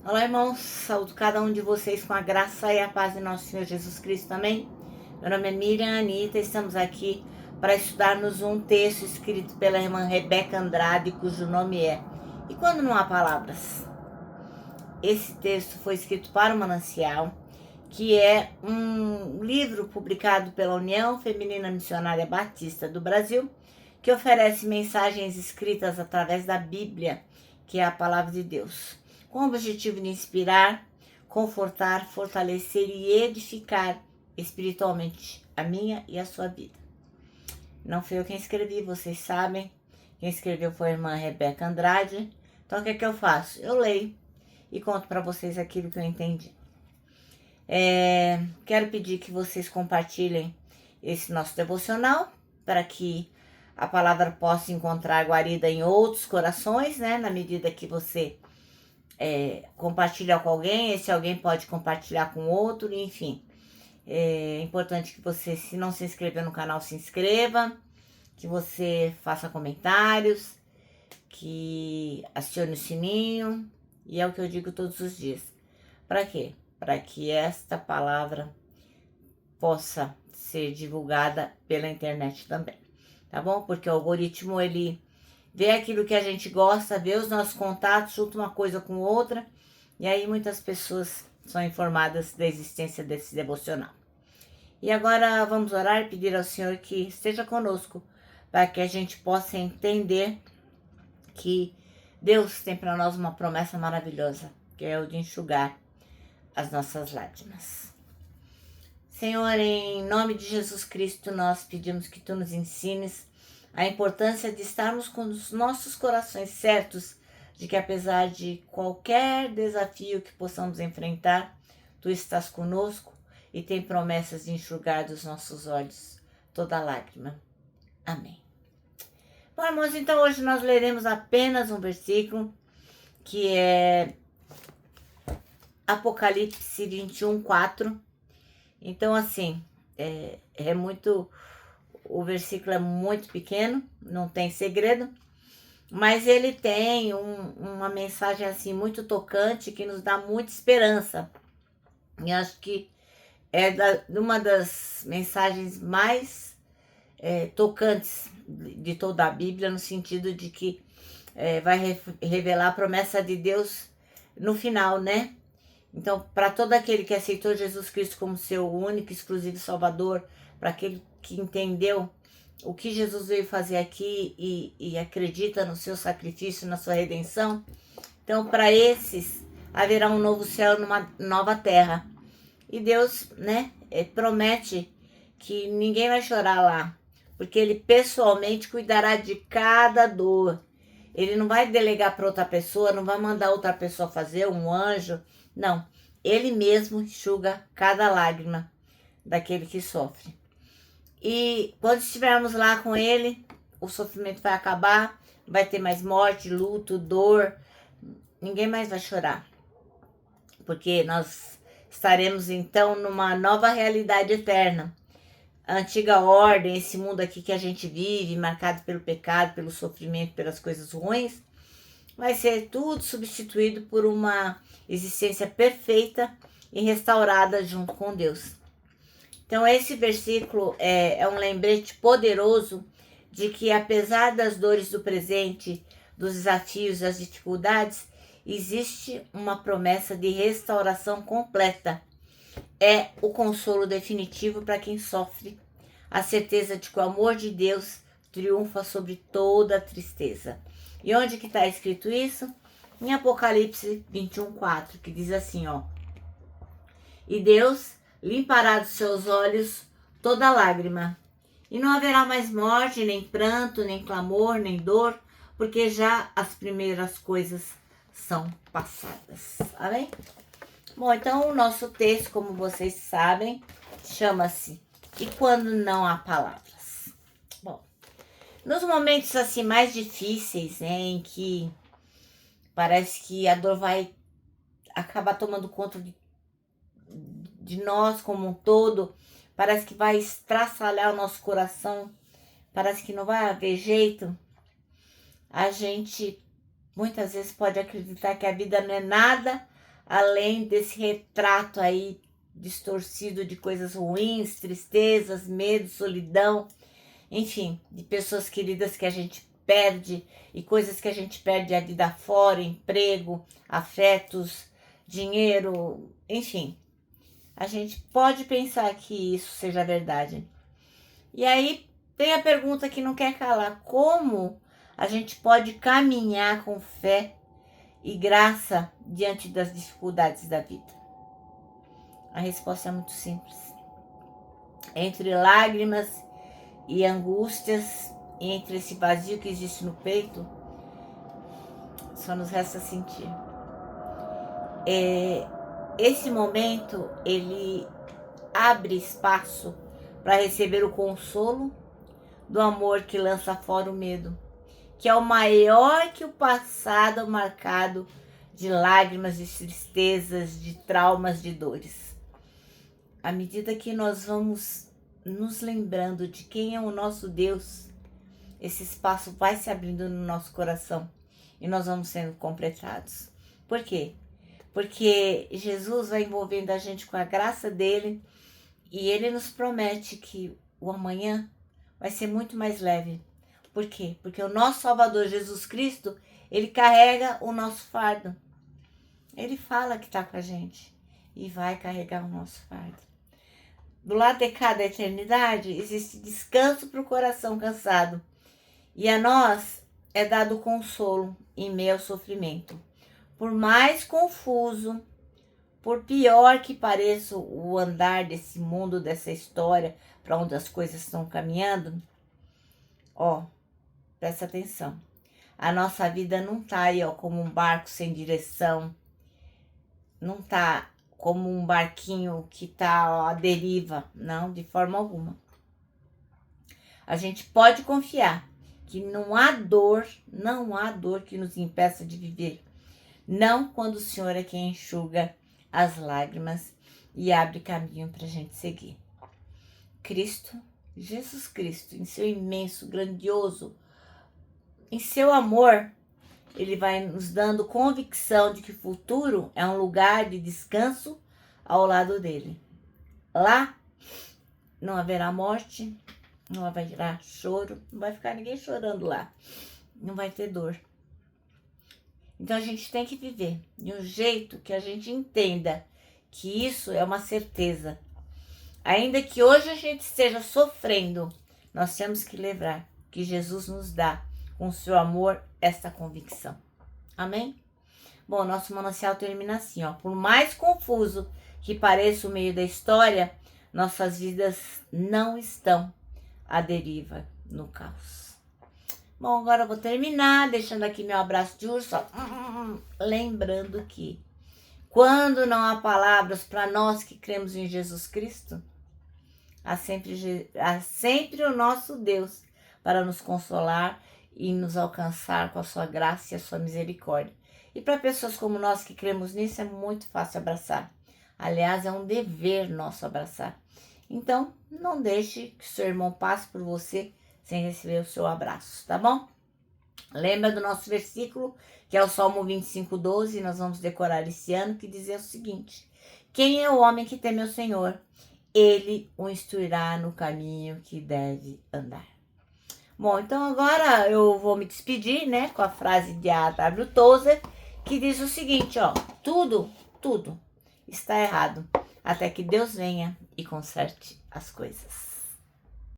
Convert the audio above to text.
Olá, irmãos, saúdo cada um de vocês com a graça e a paz de nosso Senhor Jesus Cristo, amém? Meu nome é Miriam Anita, estamos aqui para estudarmos um texto escrito pela irmã Rebeca Andrade, cujo nome é E Quando Não Há Palavras? Esse texto foi escrito para o Manancial, que é um livro publicado pela União Feminina Missionária Batista do Brasil, que oferece mensagens escritas através da Bíblia, que é a palavra de Deus, com o objetivo de inspirar, confortar, fortalecer e edificar espiritualmente a minha e a sua vida. Não fui eu quem escrevi, vocês sabem. Quem escreveu foi a irmã Rebeca Andrade. Então o que é que eu faço? Eu leio e conto para vocês aquilo que eu entendi. Quero pedir que vocês compartilhem esse nosso devocional para que a palavra possa encontrar guarida em outros corações, né? Na medida que você compartilha com alguém, esse alguém pode compartilhar com outro, enfim. É importante que você, se não se inscreveu no canal, se inscreva, que você faça comentários, que acione o sininho, e é o que eu digo todos os dias. Para quê? Para que esta palavra possa ser divulgada pela internet também, tá bom? Porque o algoritmo, ele vê aquilo que a gente gosta, vê os nossos contatos, junta uma coisa com outra, e aí muitas pessoas são informadas da existência desse devocional. E agora vamos orar e pedir ao Senhor que esteja conosco, para que a gente possa entender que Deus tem para nós uma promessa maravilhosa, que é o de enxugar as nossas lágrimas. Senhor, em nome de Jesus Cristo, nós pedimos que Tu nos ensines a importância de estarmos com os nossos corações certos de que apesar de qualquer desafio que possamos enfrentar, Tu estás conosco e tem promessas de enxugar dos nossos olhos toda lágrima. Amém. Bom, irmãos, então hoje nós leremos apenas um versículo que é Apocalipse 21:4. Então, assim, o versículo é muito pequeno, não tem segredo, mas ele tem uma mensagem assim muito tocante que nos dá muita esperança. E acho que é uma das mensagens mais tocantes de toda a Bíblia, no sentido de que vai revelar a promessa de Deus no final, né? Então, para todo aquele que aceitou Jesus Cristo como seu único, exclusivo Salvador, para aquele que entendeu o que Jesus veio fazer aqui e acredita no seu sacrifício, na sua redenção, então, para esses, haverá um novo céu e uma nova terra. E Deus, né, promete que ninguém vai chorar lá, porque Ele pessoalmente cuidará de cada dor. Ele não vai delegar para outra pessoa, não vai mandar outra pessoa fazer, um anjo. Não, Ele mesmo enxuga cada lágrima daquele que sofre. E quando estivermos lá com Ele, o sofrimento vai acabar, vai ter mais morte, luto, dor. Ninguém mais vai chorar, porque nós estaremos então numa nova realidade eterna. A antiga ordem, esse mundo aqui que a gente vive, marcado pelo pecado, pelo sofrimento, pelas coisas ruins, vai ser tudo substituído por uma existência perfeita e restaurada junto com Deus. Então esse versículo é um lembrete poderoso de que apesar das dores do presente, dos desafios, das dificuldades, existe uma promessa de restauração completa. É o consolo definitivo para quem sofre, a certeza de que o amor de Deus triunfa sobre toda a tristeza. E onde que está escrito isso? Em Apocalipse 21:4, que diz assim, ó: E Deus limpará dos seus olhos toda lágrima, e não haverá mais morte, nem pranto, nem clamor, nem dor, porque já as primeiras coisas são passadas. Amém? Bom, então o nosso texto, como vocês sabem, chama-se E Quando Não Há Palavras. Bom, nos momentos assim mais difíceis, né, em que parece que a dor vai acabar tomando conta de nós como um todo, parece que vai estraçalhar o nosso coração, parece que não vai haver jeito, a gente muitas vezes pode acreditar que a vida não é nada além desse retrato aí distorcido de coisas ruins, tristezas, medo, solidão, enfim, de pessoas queridas que a gente perde e coisas que a gente perde a vida fora, emprego, afetos, dinheiro, enfim. A gente pode pensar que isso seja verdade. E aí tem a pergunta que não quer calar: como a gente pode caminhar com fé e graça diante das dificuldades da vida? A resposta é muito simples. Entre lágrimas e angústias, entre esse vazio que existe no peito, só nos resta sentir. Esse momento, ele abre espaço para receber o consolo do amor que lança fora o medo, que é o maior que o passado marcado de lágrimas, de tristezas, de traumas, de dores. À medida que nós vamos nos lembrando de quem é o nosso Deus, esse espaço vai se abrindo no nosso coração e nós vamos sendo completados. Por quê? Porque Jesus vai envolvendo a gente com a graça dele e ele nos promete que o amanhã vai ser muito mais leve. Por quê? Porque o nosso Salvador Jesus Cristo, ele carrega o nosso fardo. Ele fala que está com a gente e vai carregar o nosso fardo. Do lado de cada eternidade existe descanso para o coração cansado. E a nós é dado consolo em meio ao sofrimento. Por mais confuso, por pior que pareça o andar desse mundo, dessa história, para onde as coisas estão caminhando, presta atenção. A nossa vida não está aí como um barco sem direção, não está como um barquinho que está à deriva, não, de forma alguma. A gente pode confiar que não há dor que nos impeça de viver. Não quando o Senhor é quem enxuga as lágrimas e abre caminho para a gente seguir. Cristo, Jesus Cristo, em seu imenso, grandioso, em seu amor, ele vai nos dando convicção de que o futuro é um lugar de descanso ao lado dele. Lá não haverá morte, não haverá choro, não vai ficar ninguém chorando lá, não vai ter dor. Então a gente tem que viver de um jeito que a gente entenda que isso é uma certeza. Ainda que hoje a gente esteja sofrendo, nós temos que lembrar que Jesus nos dá, com o seu amor, esta convicção. Amém? Bom, nosso manancial termina assim, Por mais confuso que pareça o meio da história, nossas vidas não estão à deriva, no caos. Bom, agora eu vou terminar, deixando aqui meu abraço de urso, lembrando que quando não há palavras para nós que cremos em Jesus Cristo, há sempre o nosso Deus para nos consolar e nos alcançar com a sua graça e a sua misericórdia. E para pessoas como nós que cremos nisso, é muito fácil abraçar. Aliás, é um dever nosso abraçar. Então, não deixe que seu irmão passe por você sem receber o seu abraço, tá bom? Lembra do nosso versículo, que é o Salmo 25:12, nós vamos decorar esse ano, que diz o seguinte: quem é o homem que teme ao Senhor? Ele o instruirá no caminho que deve andar. Bom, então agora eu vou me despedir, com a frase de A.W. Tozer, que diz o seguinte, tudo está errado, até que Deus venha e conserte as coisas.